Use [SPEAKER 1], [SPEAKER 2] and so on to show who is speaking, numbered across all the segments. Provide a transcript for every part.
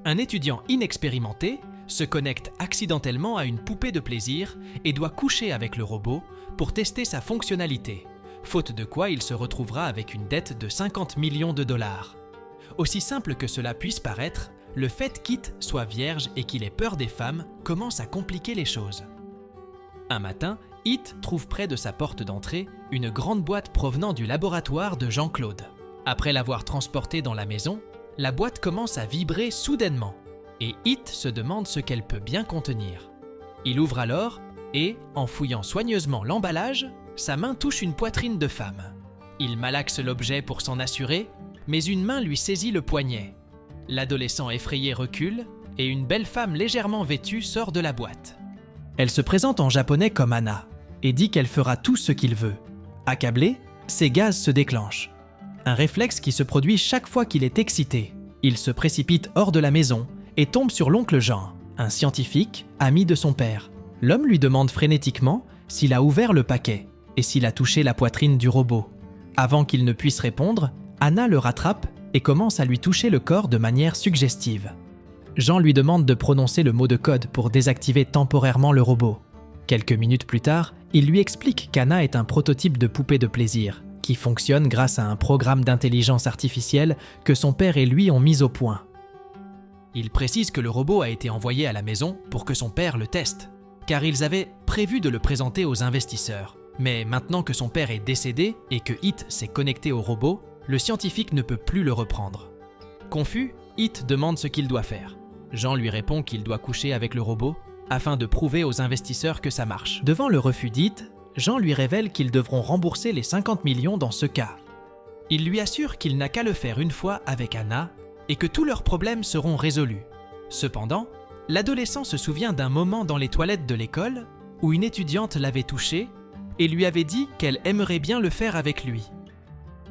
[SPEAKER 1] Un étudiant inexpérimenté se connecte accidentellement à une poupée de plaisir et doit coucher avec le robot pour tester sa fonctionnalité, faute de quoi il se retrouvera avec une dette de 50 millions de dollars. Aussi simple que cela puisse paraître, le fait qu'It soit vierge et qu'il ait peur des femmes commence à compliquer les choses. Un matin, It trouve près de sa porte d'entrée une grande boîte provenant du laboratoire de Jean-Claude. Après l'avoir transportée dans la maison, la boîte commence à vibrer soudainement et It se demande ce qu'elle peut bien contenir. Il ouvre alors et, en fouillant soigneusement l'emballage, sa main touche une poitrine de femme. Il malaxe l'objet pour s'en assurer, mais une main lui saisit le poignet. L'adolescent effrayé recule et une belle femme légèrement vêtue sort de la boîte. Elle se présente en japonais comme Anna et dit qu'elle fera tout ce qu'il veut. Accablé, ses gaz se déclenchent. Un réflexe qui se produit chaque fois qu'il est excité. Il se précipite hors de la maison et tombe sur l'oncle Jean, un scientifique, ami de son père. L'homme lui demande frénétiquement s'il a ouvert le paquet et s'il a touché la poitrine du robot. Avant qu'il ne puisse répondre, Anna le rattrape et commence à lui toucher le corps de manière suggestive. Jean lui demande de prononcer le mot de code pour désactiver temporairement le robot. Quelques minutes plus tard, il lui explique qu'Anna est un prototype de poupée de plaisir qui fonctionne grâce à un programme d'intelligence artificielle que son père et lui ont mis au point. Il précise que le robot a été envoyé à la maison pour que son père le teste, car ils avaient prévu de le présenter aux investisseurs. Mais maintenant que son père est décédé et que It s'est connecté au robot, le scientifique ne peut plus le reprendre. Confus, It demande ce qu'il doit faire. Jean lui répond qu'il doit coucher avec le robot afin de prouver aux investisseurs que ça marche. Devant le refus d'It, Jean lui révèle qu'ils devront rembourser les 50 millions dans ce cas. Il lui assure qu'il n'a qu'à le faire une fois avec Anna et que tous leurs problèmes seront résolus. Cependant, l'adolescent se souvient d'un moment dans les toilettes de l'école où une étudiante l'avait touché et lui avait dit qu'elle aimerait bien le faire avec lui.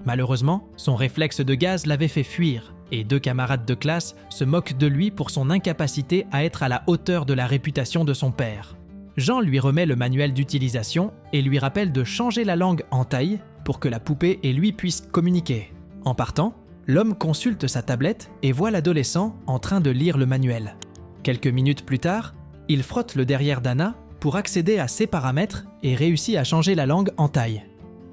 [SPEAKER 1] Malheureusement, son réflexe de gaz l'avait fait fuir et 2 camarades de classe se moquent de lui pour son incapacité à être à la hauteur de la réputation de son père. Jean lui remet le manuel d'utilisation et lui rappelle de changer la langue en thaï pour que la poupée et lui puissent communiquer. En partant, l'homme consulte sa tablette et voit l'adolescent en train de lire le manuel. Quelques minutes plus tard, il frotte le derrière d'Anna pour accéder à ses paramètres et réussit à changer la langue en thaï.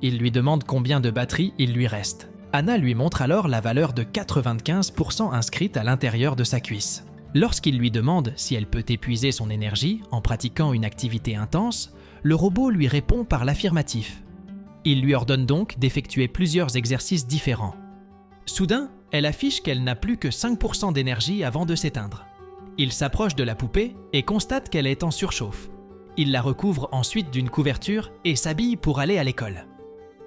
[SPEAKER 1] Il lui demande combien de batterie il lui reste. Anna lui montre alors la valeur de 95% inscrite à l'intérieur de sa cuisse. Lorsqu'il lui demande si elle peut épuiser son énergie en pratiquant une activité intense, le robot lui répond par l'affirmatif. Il lui ordonne donc d'effectuer plusieurs exercices différents. Soudain, elle affiche qu'elle n'a plus que 5% d'énergie avant de s'éteindre. Il s'approche de la poupée et constate qu'elle est en surchauffe. Il la recouvre ensuite d'une couverture et s'habille pour aller à l'école.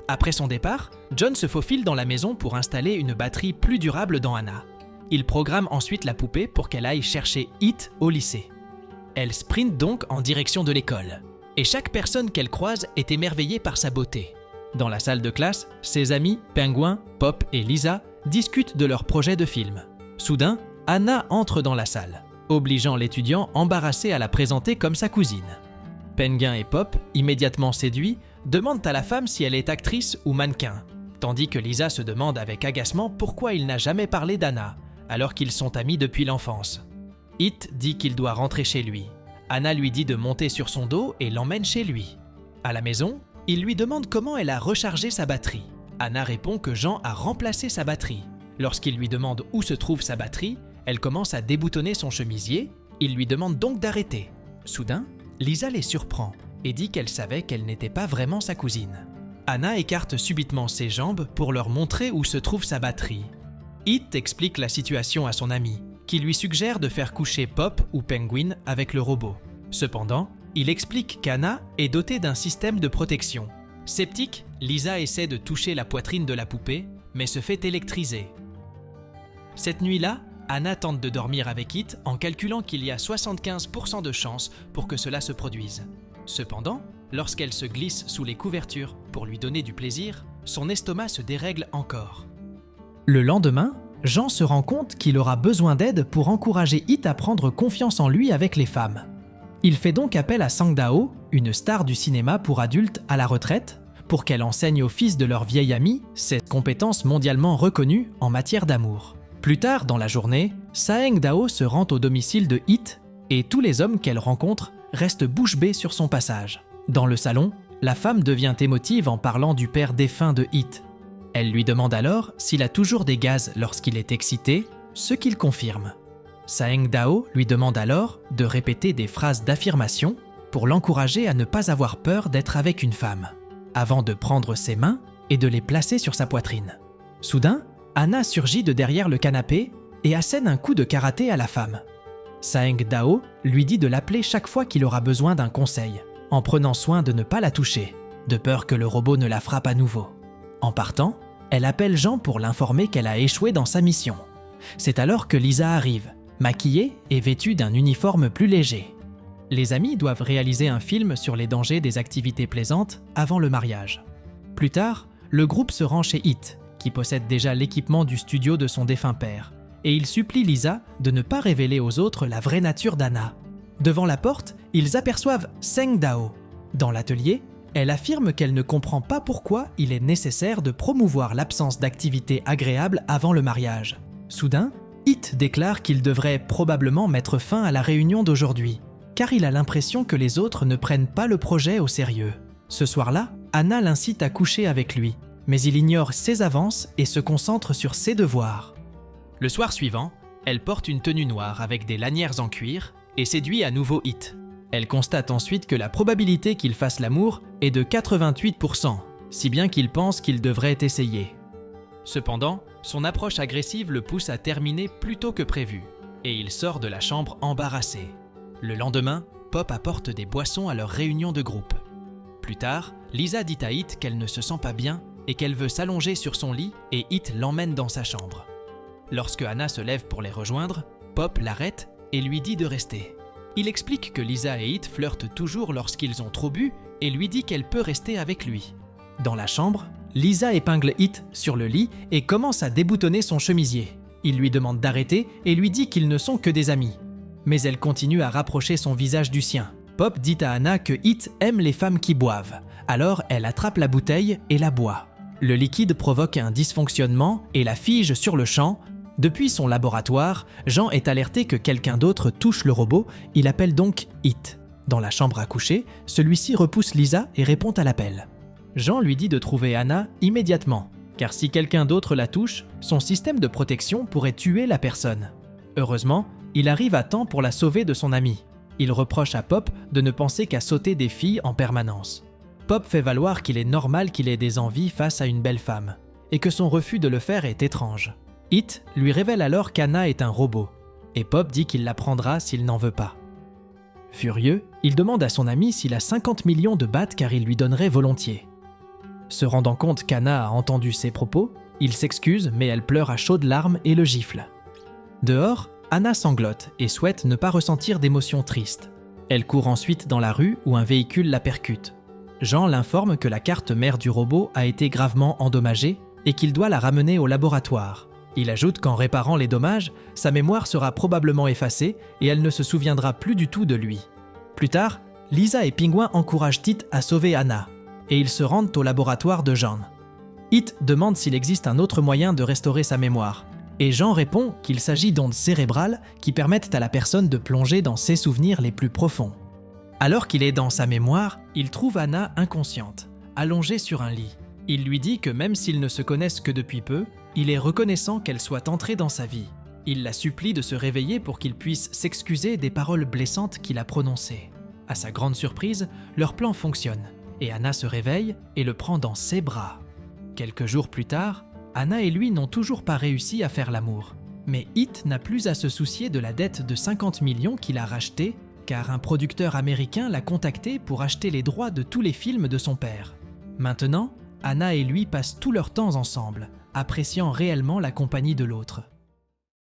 [SPEAKER 1] Après son départ, John se faufile dans la maison pour installer une batterie plus durable dans Anna. Il programme ensuite la poupée pour qu'elle aille chercher It au lycée. Elle sprint donc en direction de l'école. Et chaque personne qu'elle croise est émerveillée par sa beauté. Dans la salle de classe, ses amis, Penguin, Pop et Lisa, discutent de leur projet de film. Soudain, Anna entre dans la salle, obligeant l'étudiant embarrassé à la présenter comme sa cousine. Penguin et Pop, immédiatement séduits, demandent à la femme si elle est actrice ou mannequin, tandis que Lisa se demande avec agacement pourquoi il n'a jamais parlé d'Anna, alors qu'ils sont amis depuis l'enfance. It dit qu'il doit rentrer chez lui. Anna lui dit de monter sur son dos et l'emmène chez lui. À la maison, il lui demande comment elle a rechargé sa batterie. Anna répond que Jean a remplacé sa batterie. Lorsqu'il lui demande où se trouve sa batterie, elle commence à déboutonner son chemisier. Il lui demande donc d'arrêter. Soudain, Lisa les surprend et dit qu'elle savait qu'elle n'était pas vraiment sa cousine. Anna écarte subitement ses jambes pour leur montrer où se trouve sa batterie. It explique la situation à son ami, qui lui suggère de faire coucher Pop ou Penguin avec le robot. Cependant, il explique qu'Anna est dotée d'un système de protection. Sceptique, Lisa essaie de toucher la poitrine de la poupée, mais se fait électriser. Cette nuit-là, Anna tente de dormir avec It en calculant qu'il y a 75% de chances pour que cela se produise. Cependant, lorsqu'elle se glisse sous les couvertures pour lui donner du plaisir, son estomac se dérègle encore. Le lendemain, Jean se rend compte qu'il aura besoin d'aide pour encourager It à prendre confiance en lui avec les femmes. Il fait donc appel à Sang Dao, une star du cinéma pour adultes à la retraite, pour qu'elle enseigne au fils de leur vieille amie cette compétence mondialement reconnue en matière d'amour. Plus tard dans la journée, Saeng Dao se rend au domicile de It et tous les hommes qu'elle rencontre restent bouche bée sur son passage. Dans le salon, la femme devient émotive en parlant du père défunt de It. Elle lui demande alors s'il a toujours des gaz lorsqu'il est excité, ce qu'il confirme. Saeng Dao lui demande alors de répéter des phrases d'affirmation pour l'encourager à ne pas avoir peur d'être avec une femme, avant de prendre ses mains et de les placer sur sa poitrine. Soudain, Anna surgit de derrière le canapé et assène un coup de karaté à la femme. Saeng Dao lui dit de l'appeler chaque fois qu'il aura besoin d'un conseil, en prenant soin de ne pas la toucher, de peur que le robot ne la frappe à nouveau. En partant, elle appelle Jean pour l'informer qu'elle a échoué dans sa mission. C'est alors que Lisa arrive, maquillée et vêtue d'un uniforme plus léger. Les amis doivent réaliser un film sur les dangers des activités plaisantes avant le mariage. Plus tard, le groupe se rend chez It, qui possède déjà l'équipement du studio de son défunt père, et il supplie Lisa de ne pas révéler aux autres la vraie nature d'Anna. Devant la porte, ils aperçoivent Saeng Dao. Dans l'atelier, elle affirme qu'elle ne comprend pas pourquoi il est nécessaire de promouvoir l'absence d'activités agréables avant le mariage. Soudain, It déclare qu'il devrait probablement mettre fin à la réunion d'aujourd'hui, car il a l'impression que les autres ne prennent pas le projet au sérieux. Ce soir-là, Anna l'incite à coucher avec lui, mais il ignore ses avances et se concentre sur ses devoirs. Le soir suivant, elle porte une tenue noire avec des lanières en cuir et séduit à nouveau It. Elle constate ensuite que la probabilité qu'il fasse l'amour est de 88%, si bien qu'il pense qu'il devrait essayer. Cependant, son approche agressive le pousse à terminer plus tôt que prévu, et il sort de la chambre embarrassé. Le lendemain, Pop apporte des boissons à leur réunion de groupe. Plus tard, Lisa dit à It qu'elle ne se sent pas bien et qu'elle veut s'allonger sur son lit et It l'emmène dans sa chambre. Lorsque Anna se lève pour les rejoindre, Pop l'arrête et lui dit de rester. Il explique que Lisa et It flirtent toujours lorsqu'ils ont trop bu et lui dit qu'elle peut rester avec lui. Dans la chambre, Lisa épingle It sur le lit et commence à déboutonner son chemisier. Il lui demande d'arrêter et lui dit qu'ils ne sont que des amis. Mais elle continue à rapprocher son visage du sien. Pop dit à Anna que It aime les femmes qui boivent. Alors elle attrape la bouteille et la boit. Le liquide provoque un dysfonctionnement et la fige sur le champ. Depuis son laboratoire, Jean est alerté que quelqu'un d'autre touche le robot, il appelle donc It. Dans la chambre à coucher, celui-ci repousse Lisa et répond à l'appel. Jean lui dit de trouver Anna immédiatement, car si quelqu'un d'autre la touche, son système de protection pourrait tuer la personne. Heureusement, il arrive à temps pour la sauver de son ami. Il reproche à Pop de ne penser qu'à sauter des filles en permanence. Pop fait valoir qu'il est normal qu'il ait des envies face à une belle femme, et que son refus de le faire est étrange. It lui révèle alors qu'Anna est un robot, et Pop dit qu'il la prendra s'il n'en veut pas. Furieux, il demande à son ami s'il a 50 millions de bahts car il lui donnerait volontiers. Se rendant compte qu'Anna a entendu ses propos, il s'excuse mais elle pleure à chaudes larmes et le gifle. Dehors, Anna sanglote et souhaite ne pas ressentir d'émotions tristes. Elle court ensuite dans la rue où un véhicule la percute. Jean l'informe que la carte mère du robot a été gravement endommagée et qu'il doit la ramener au laboratoire. Il ajoute qu'en réparant les dommages, sa mémoire sera probablement effacée et elle ne se souviendra plus du tout de lui. Plus tard, Lisa et Pingouin encouragent It à sauver Anna, et ils se rendent au laboratoire de Jean. It demande s'il existe un autre moyen de restaurer sa mémoire, et Jean répond qu'il s'agit d'ondes cérébrales qui permettent à la personne de plonger dans ses souvenirs les plus profonds. Alors qu'il est dans sa mémoire, il trouve Anna inconsciente, allongée sur un lit. Il lui dit que même s'ils ne se connaissent que depuis peu, il est reconnaissant qu'elle soit entrée dans sa vie. Il la supplie de se réveiller pour qu'il puisse s'excuser des paroles blessantes qu'il a prononcées. À sa grande surprise, leur plan fonctionne, et Anna se réveille et le prend dans ses bras. Quelques jours plus tard, Anna et lui n'ont toujours pas réussi à faire l'amour. Mais It n'a plus à se soucier de la dette de 50 millions qu'il a rachetée, car un producteur américain l'a contacté pour acheter les droits de tous les films de son père. Maintenant, Anna et lui passent tout leur temps ensemble, appréciant réellement la compagnie de l'autre.